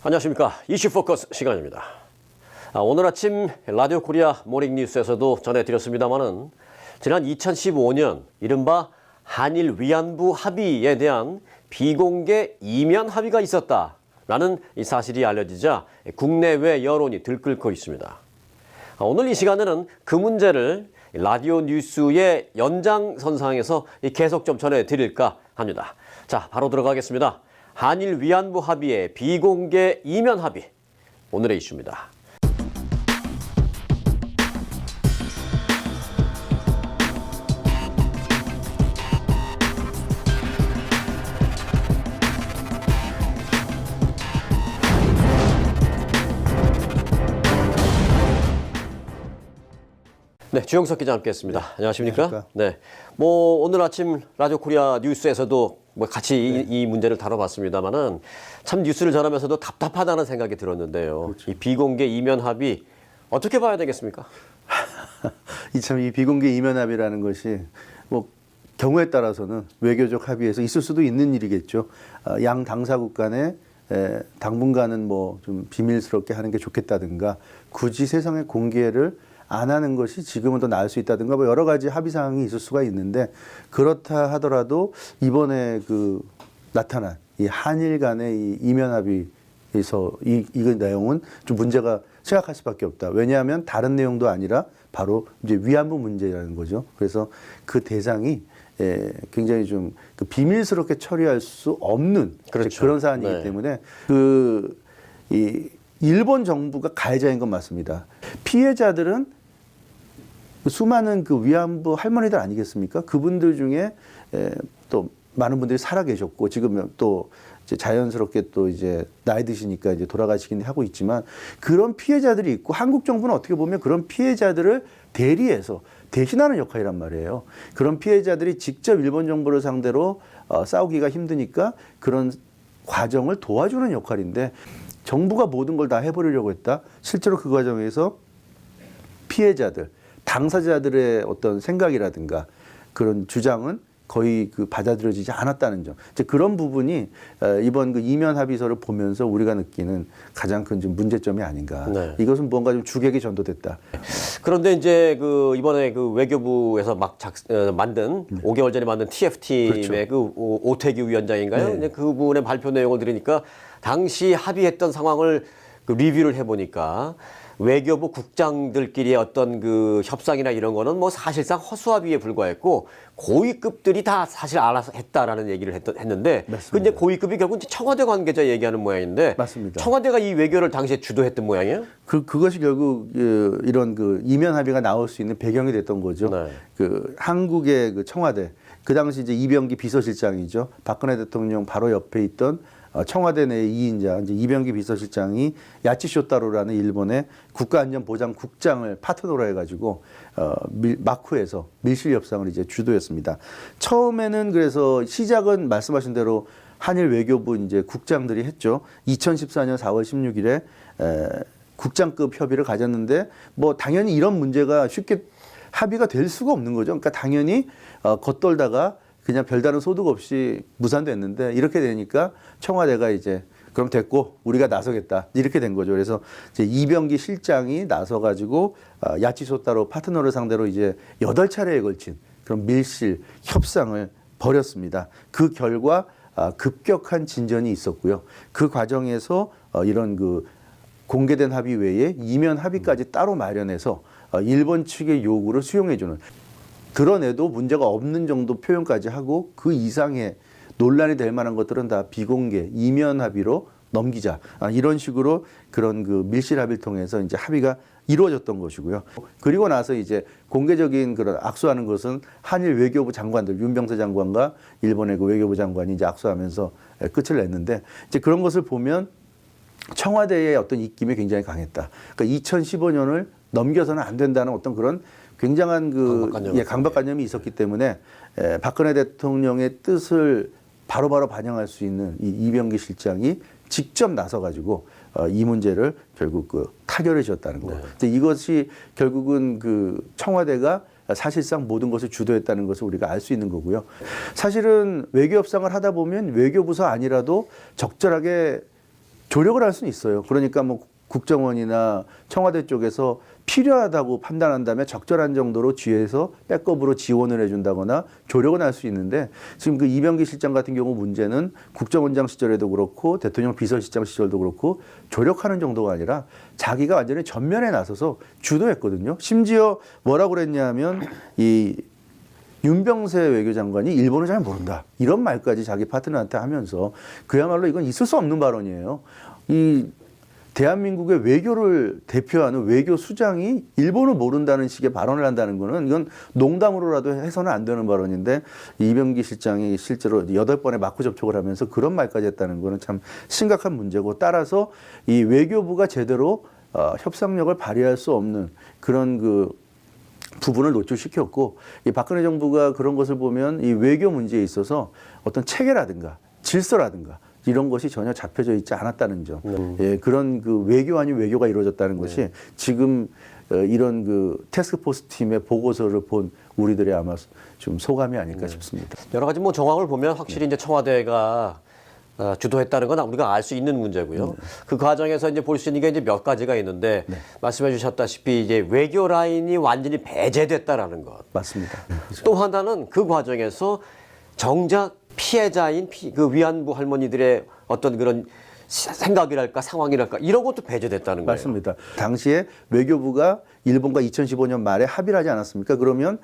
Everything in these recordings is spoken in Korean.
안녕하십니까. 이슈 포커스 시간입니다. 오늘 아침 라디오 코리아 모닝 뉴스에서도 전해드렸습니다마는 지난 2015년 이른바 한일 위안부 합의에 대한 비공개 이면 합의가 있었다라는 이 사실이 알려지자 국내외 여론이 들끓고 있습니다. 오늘 이 시간에는 그 문제를 라디오 뉴스의 연장선상에서 계속 좀 전해드릴까 합니다. 자, 바로 들어가겠습니다. 한일 위안부 합의의 비공개 이면 합의, 오늘의 이슈입니다. 네, 주영석 기자 함께했습니다. 네, 안녕하십니까? 안녕하십니까? 네, 오늘 아침 라디오 코리아 뉴스에서도 같이 이 문제를 다뤄봤습니다만은 참 뉴스를 전하면서도 답답하다는 생각이 들었는데요. 그렇죠. 이 비공개 이면 합의 어떻게 봐야 되겠습니까? 이 비공개 이면 합의라는 것이 경우에 따라서는 외교적 합의에서 있을 수도 있는 일이겠죠. 양 당사국 간에 당분간은 좀 비밀스럽게 하는 게 좋겠다든가 굳이 세상에 공개를 안 하는 것이 지금은 더 나을 수 있다든가 여러 가지 합의 사항이 있을 수가 있는데, 그렇다 하더라도 이번에 나타난 이 한일 간의 이 이면 합의에서 이 내용은 좀 문제가 심각할 수밖에 없다. 왜냐하면 다른 내용도 아니라 바로 이제 위안부 문제라는 거죠. 그래서 그 대상이 굉장히 좀 비밀스럽게 처리할 수 없는, 그렇죠. 그런 사안이기 네. 때문에 이 일본 정부가 가해자인 건 맞습니다. 피해자들은 수많은 위안부 할머니들 아니겠습니까? 그분들 중에 또 많은 분들이 살아 계셨고 지금 또 이제 자연스럽게 또 이제 나이 드시니까 이제 돌아가시긴 하고 있지만, 그런 피해자들이 있고 한국 정부는 어떻게 보면 그런 피해자들을 대리해서 대신하는 역할이란 말이에요. 그런 피해자들이 직접 일본 정부를 상대로 싸우기가 힘드니까 그런 과정을 도와주는 역할인데, 정부가 모든 걸 다 해버리려고 했다. 실제로 그 과정에서 피해자들, 당사자들의 어떤 생각이라든가 그런 주장은 거의 받아들여지지 않았다는 점. 이제 그런 부분이 이번 이면 합의서를 보면서 우리가 느끼는 가장 큰 좀 문제점이 아닌가. 네. 이것은 뭔가 좀 주객이 전도됐다. 그런데 이제 이번에 외교부에서 만든 5개월 전에 만든 TF팀의 그렇죠. 오태규 위원장인가요? 네. 이제 그분의 발표 내용을 들으니까 당시 합의했던 상황을 리뷰를 해보니까 외교부 국장들끼리의 어떤 협상이나 이런 거는 사실상 허수아비에 불과했고 고위급들이 다 사실 알아서 했다라는 얘기를 했는데, 맞습니다. 근데 고위급이 결국 청와대 관계자 얘기하는 모양인데, 맞습니다. 청와대가 이 외교를 당시에 주도했던 모양이에요? 그것이 결국 이런 이면 합의가 나올 수 있는 배경이 됐던 거죠. 네. 한국의 청와대, 그 당시 이제 이병기 비서실장이죠. 박근혜 대통령 바로 옆에 있던 청와대 내 2인자 이제 이병기 비서실장이 야치쇼타로라는 일본의 국가안전보장국장을 파트너로 해가지고 마쿠에서 밀실 협상을 이제 주도했습니다. 처음에는 그래서 시작은 말씀하신 대로 한일 외교부 이제 국장들이 했죠. 2014년 4월 16일에 국장급 협의를 가졌는데 당연히 이런 문제가 쉽게 합의가 될 수가 없는 거죠. 그러니까 당연히 겉돌다가 그냥 별다른 소득 없이 무산됐는데, 이렇게 되니까 청와대가 이제 그럼 됐고 우리가 나서겠다 이렇게 된 거죠. 그래서 이제 이병기 실장이 나서가지고 야치소타로 파트너를 상대로 이제 8차례에 걸친 그런 밀실 협상을 벌였습니다. 그 결과 급격한 진전이 있었고요. 그 과정에서 이런 공개된 합의 외에 이면 합의까지 따로 마련해서 일본 측의 요구를 수용해주는, 드러내도 문제가 없는 정도 표현까지 하고 그 이상의 논란이 될 만한 것들은 다 비공개 이면 합의로 넘기자, 이런 식으로 그런 밀실 합의를 통해서 이제 합의가 이루어졌던 것이고요. 그리고 나서 이제 공개적인 그런 악수하는 것은 한일 외교부 장관들, 윤병세 장관과 일본의 외교부 장관이 이제 악수하면서 끝을 냈는데, 이제 그런 것을 보면 청와대의 어떤 입김이 굉장히 강했다. 그러니까 2015년을 넘겨서는 안 된다는 어떤 그런 굉장한 강박관념이 있었기 때문에 박근혜 대통령의 뜻을 바로바로 반영할 수 있는 이 이병기 실장이 직접 나서가지고 이 문제를 결국 타결해 주었다는 거. 네. 이것이 결국은 청와대가 사실상 모든 것을 주도했다는 것을 우리가 알 수 있는 거고요. 사실은 외교 협상을 하다 보면 외교부서 아니라도 적절하게 조력을 할 수는 있어요. 그러니까 뭐 국정원이나 청와대 쪽에서 필요하다고 판단한다면 적절한 정도로 뒤에서 백업으로 지원을 해준다거나 조력은 할 수 있는데 지금 그 이병기 실장 같은 경우 문제는 국정원장 시절에도 그렇고 대통령 비서실장 시절도 그렇고 조력하는 정도가 아니라 자기가 완전히 전면에 나서서 주도했거든요. 심지어 뭐라고 그랬냐면 이 윤병세 외교장관이 일본을 잘 모른다. 이런 말까지 자기 파트너한테 하면서 그야말로 이건 있을 수 없는 발언이에요. 이 대한민국의 외교를 대표하는 외교 수장이 일본을 모른다는 식의 발언을 한다는 거는 이건 농담으로라도 해서는 안 되는 발언인데 이병기 실장이 실제로 8번의 마크 접촉을 하면서 그런 말까지 했다는 거는 참 심각한 문제고 따라서 이 외교부가 제대로 협상력을 발휘할 수 없는 그런 그 부분을 노출시켰고 이 박근혜 정부가 그런 것을 보면 이 외교 문제에 있어서 어떤 체계라든가 질서라든가 이런 것이 전혀 잡혀져 있지 않았다는 점. 예, 그런 그 외교 아닌 외교가 이루어졌다는 것이 지금 이런 그 태스크포스 팀의 보고서를 본 우리들의 아마 좀 소감이 아닐까 싶습니다. 여러 가지 뭐 정황을 보면 확실히 이제 청와대가 주도했다는 건 우리가 알 수 있는 문제고요. 그 과정에서 이제 볼 수 있는 게 이제 몇 가지가 있는데 말씀해 주셨다시피 이제 외교 라인이 완전히 배제됐다라는 것. 맞습니다. 또 하나는 그 과정에서 정작 피해자인 그 위안부 할머니들의 어떤 그런 생각이랄까 상황이랄까 이런 것도 배제됐다는 거예요. 맞습니다. 당시에 외교부가 일본과 2015년 말에 합의를 하지 않았습니까? 그러면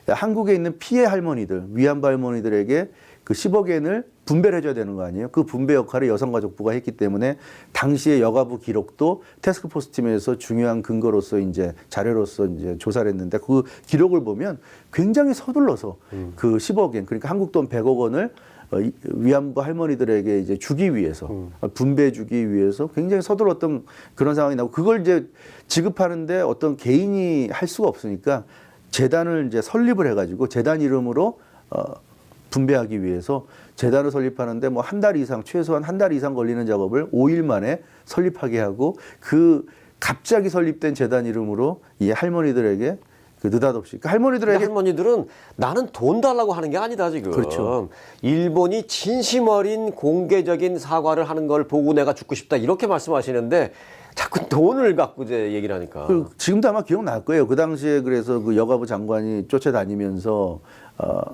한국에 있는 피해 할머니들, 위안부 할머니들에게 그 10억 엔을 분배를 해줘야 되는 거 아니에요? 그 분배 역할을 여성가족부가 했기 때문에 당시의 여가부 기록도 태스크포스 팀에서 중요한 근거로서 이제 자료로서 이제 조사를 했는데 그 기록을 보면 굉장히 서둘러서 그 10억 엔 그러니까 한국 돈 100억 원을 위안부 할머니들에게 이제 주기 위해서 분배해 주기 위해서 굉장히 서둘렀던 그런 상황이 나고 그걸 이제 지급하는데 어떤 개인이 할 수가 없으니까 재단을 이제 설립을 해가지고 재단 이름으로 분배하기 위해서 재단을 설립하는데 뭐 한 달 이상 최소한 한 달 이상 걸리는 작업을 5일 만에 설립하게 하고 그 갑자기 설립된 재단 이름으로 이 할머니들에게 그 느닷없이 그 할머니들에게 할머니들은 나는 돈 달라고 하는 게 아니다 지금. 그렇죠. 일본이 진심 어린 공개적인 사과를 하는 걸 보고 내가 죽고 싶다 이렇게 말씀하시는데 자꾸 돈을 갖고 이제 얘기를 하니까. 지금도 아마 기억날 거예요. 그 당시에 그래서 그 여가부 장관이 쫓아다니면서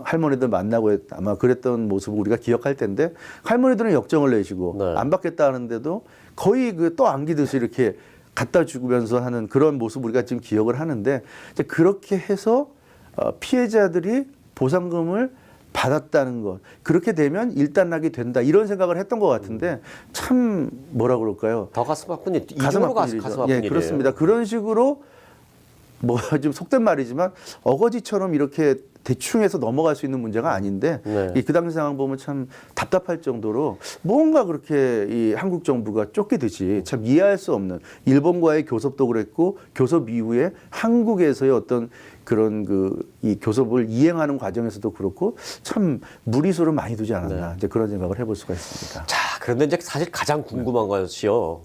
할머니들 만나고 아마 그랬던 모습을 우리가 기억할 텐데 할머니들은 역정을 내시고 네. 안 받겠다 하는데도 거의 그 또 안기듯이 이렇게 갖다 주면서 하는 그런 모습 우리가 지금 기억을 하는데 이제 그렇게 해서 피해자들이 보상금을 받았다는 것 그렇게 되면 일단락이 된다 이런 생각을 했던 것 같은데 참 뭐라 그럴까요? 더 가슴 아픈 일, 가슴 이중으로 아픈 일이죠. 가슴 아픈 예, 일이에요. 그렇습니다. 그런 식으로 뭐 좀 속된 말이지만 어거지처럼 이렇게 대충 해서 넘어갈 수 있는 문제가 아닌데 네. 그 당시 상황 보면 참 답답할 정도로 뭔가 그렇게 이 한국 정부가 쫓기듯이 참 이해할 수 없는 일본과의 교섭도 그랬고 교섭 이후에 한국에서의 어떤 그런 그 이 교섭을 이행하는 과정에서도 그렇고 참 무리수를 많이 두지 않았나 이제 그런 생각을 해볼 수가 있습니다. 자, 그런데 이제 사실 가장 궁금한 것이요.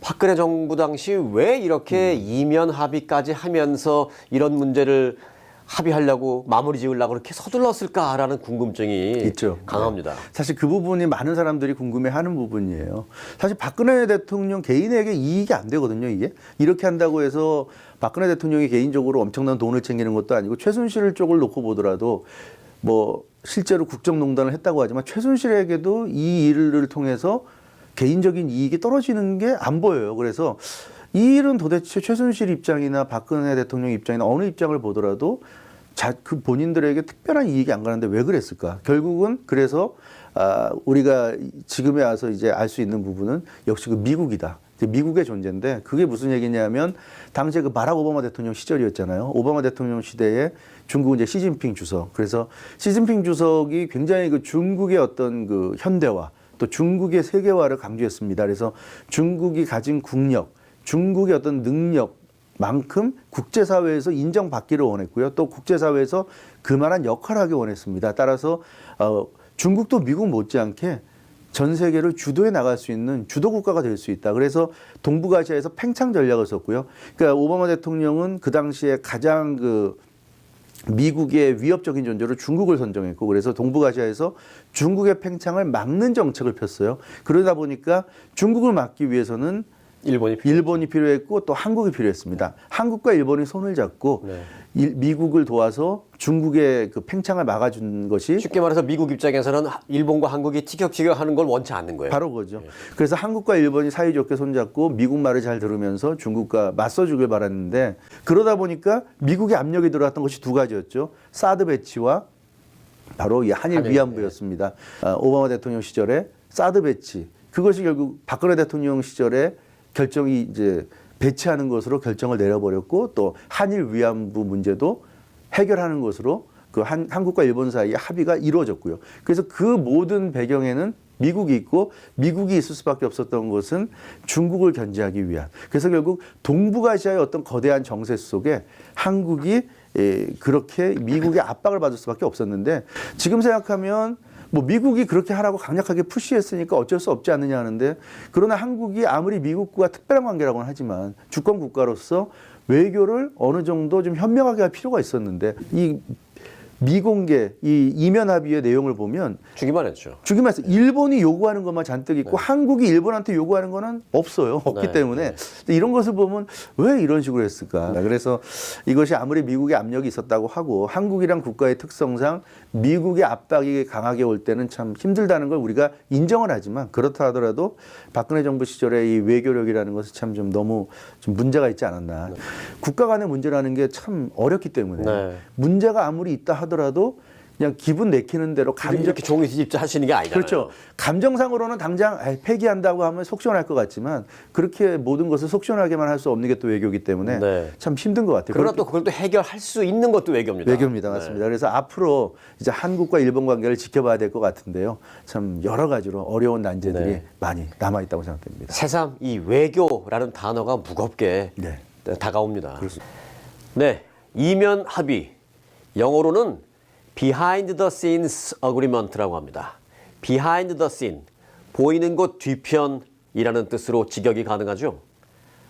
박근혜 정부 당시 왜 이렇게 이면 합의까지 하면서 이런 문제를 합의하려고 마무리 지으려고 그렇게 서둘렀을까라는 궁금증이 있죠. 강합니다. 사실 그 부분이 많은 사람들이 궁금해하는 부분이에요. 사실 박근혜 대통령 개인에게 이익이 안 되거든요. 이게 이렇게 한다고 해서 박근혜 대통령이 개인적으로 엄청난 돈을 챙기는 것도 아니고 최순실 쪽을 놓고 보더라도 뭐 실제로 국정농단을 했다고 하지만 최순실에게도 이 일을 통해서 개인적인 이익이 떨어지는 게 안 보여요. 그래서 이 일은 도대체 최순실 입장이나 박근혜 대통령 입장이나 어느 입장을 보더라도 그 본인들에게 특별한 이익이 안 가는데 왜 그랬을까? 결국은 그래서 우리가 지금에 와서 이제 알 수 있는 부분은 역시 그 미국이다. 미국의 존재인데 그게 무슨 얘기냐면 당시에 그 바락 오바마 대통령 시절이었잖아요. 오바마 대통령 시대에 중국은 이제 시진핑 주석. 그래서 시진핑 주석이 굉장히 그 중국의 어떤 그 현대화 또 중국의 세계화를 강조했습니다. 그래서 중국이 가진 국력, 중국의 어떤 능력만큼 국제사회에서 인정받기를 원했고요. 또 국제사회에서 그만한 역할을 하기 원했습니다. 따라서 중국도 미국 못지않게 전 세계를 주도해 나갈 수 있는 주도 국가가 될 수 있다. 그래서 동북아시아에서 팽창 전략을 썼고요. 그러니까 오바마 대통령은 그 당시에 가장 그 미국의 위협적인 존재로 중국을 선정했고 그래서 동북아시아에서 중국의 팽창을 막는 정책을 폈어요. 그러다 보니까 중국을 막기 위해서는 일본이 필요했고 또 한국이 필요했습니다. 한국과 일본이 손을 잡고 네. 미국을 도와서 중국의 그 팽창을 막아준 것이 쉽게 말해서 미국 입장에서는 일본과 한국이 티격태격하는 걸 원치 않는 거예요. 바로 그거죠. 그래서 한국과 일본이 사이좋게 손잡고 미국 말을 잘 들으면서 중국과 맞서주길 바랐는데 그러다 보니까 미국의 압력이 들어왔던 것이 두 가지였죠. 사드 배치와 바로 이 한일 위안부였습니다. 오바마 대통령 시절에 사드 배치 그것이 결국 박근혜 대통령 시절에 결정이 이제 배치하는 것으로 결정을 내려버렸고 또 한일 위안부 문제도 해결하는 것으로 그 한국과 일본 사이의 합의가 이루어졌고요. 그래서 그 모든 배경에는 미국이 있고 미국이 있을 수밖에 없었던 것은 중국을 견제하기 위한. 그래서 결국 동북아시아의 어떤 거대한 정세 속에 한국이 그렇게 미국의 압박을 받을 수밖에 없었는데 지금 생각하면 뭐 미국이 그렇게 하라고 강력하게 푸시했으니까 어쩔 수 없지 않느냐 하는데 그러나 한국이 아무리 미국과 특별한 관계라고는 하지만 주권 국가로서 외교를 어느 정도 좀 현명하게 할 필요가 있었는데 이 미공개 이 이면 합의의 내용을 보면 주기만 했죠. 주기만 해서 일본이 요구하는 것만 잔뜩 있고 한국이 일본한테 요구하는 거는 없어요. 없기 때문에 이런 것을 보면 왜 이런 식으로 했을까. 그래서 이것이 아무리 미국의 압력이 있었다고 하고 한국이란 국가의 특성상 미국의 압박이 강하게 올 때는 참 힘들다는 걸 우리가 인정을 하지만 그렇다 하더라도 박근혜 정부 시절의 이 외교력이라는 것은 참 좀 너무 좀 문제가 있지 않았나. 국가 간의 문제라는 게 참 어렵기 때문에 문제가 아무리 있다 하더라도 그냥 기분 내키는 대로 이렇게 종이 뒤집자 하시는 게 아니잖아요. 그렇죠. 감정상으로는 당장 폐기한다고 하면 속 시원할 것 같지만 그렇게 모든 것을 속 시원하게만 할 수 없는 게 또 외교이기 때문에 참 힘든 것 같아요. 그러나 또 그걸 또 해결할 수 있는 것도 외교입니다. 외교입니다. 맞습니다. 그래서 앞으로 이제 한국과 일본 관계를 지켜봐야 될 것 같은데요. 참 여러 가지로 어려운 난제들이 많이 남아있다고 생각됩니다. 새삼 이 외교라는 단어가 무겁게 다가옵니다. 그렇습니다. 네, 이면 합의. 영어로는 Behind the Scenes Agreement라고 합니다. Behind the scene, 보이는 곳 뒤편이라는 뜻으로 직역이 가능하죠.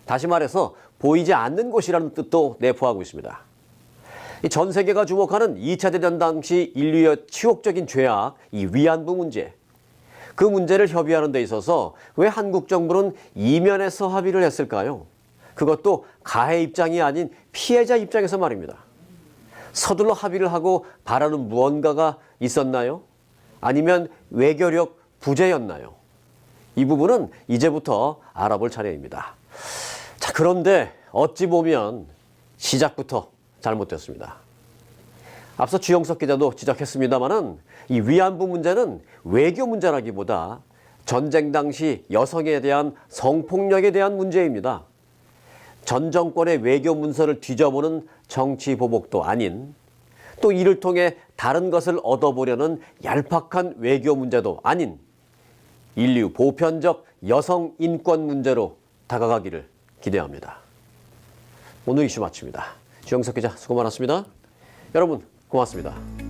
다시 말해서 보이지 않는 곳이라는 뜻도 내포하고 있습니다. 전 세계가 주목하는 2차 대전 당시 인류의 치욕적인 죄악, 이 위안부 문제. 그 문제를 협의하는 데 있어서 왜 한국 정부는 이면에서 합의를 했을까요? 그것도 가해 입장이 아닌 피해자 입장에서 말입니다. 서둘러 합의를 하고 바라는 무언가가 있었나요? 아니면 외교력 부재였나요? 이 부분은 이제부터 알아볼 차례입니다. 자, 그런데 어찌 보면 시작부터 잘못됐습니다. 앞서 주영석 기자도 지적했습니다마는 이 위안부 문제는 외교 문제라기보다 전쟁 당시 여성에 대한 성폭력에 대한 문제입니다. 전 정권의 외교 문서를 뒤져보는 정치 보복도 아닌 또 이를 통해 다른 것을 얻어보려는 얄팍한 외교 문제도 아닌 인류 보편적 여성 인권 문제로 다가가기를 기대합니다. 오늘 이슈 마칩니다. 주영석 기자 수고 많았습니다. 여러분 고맙습니다.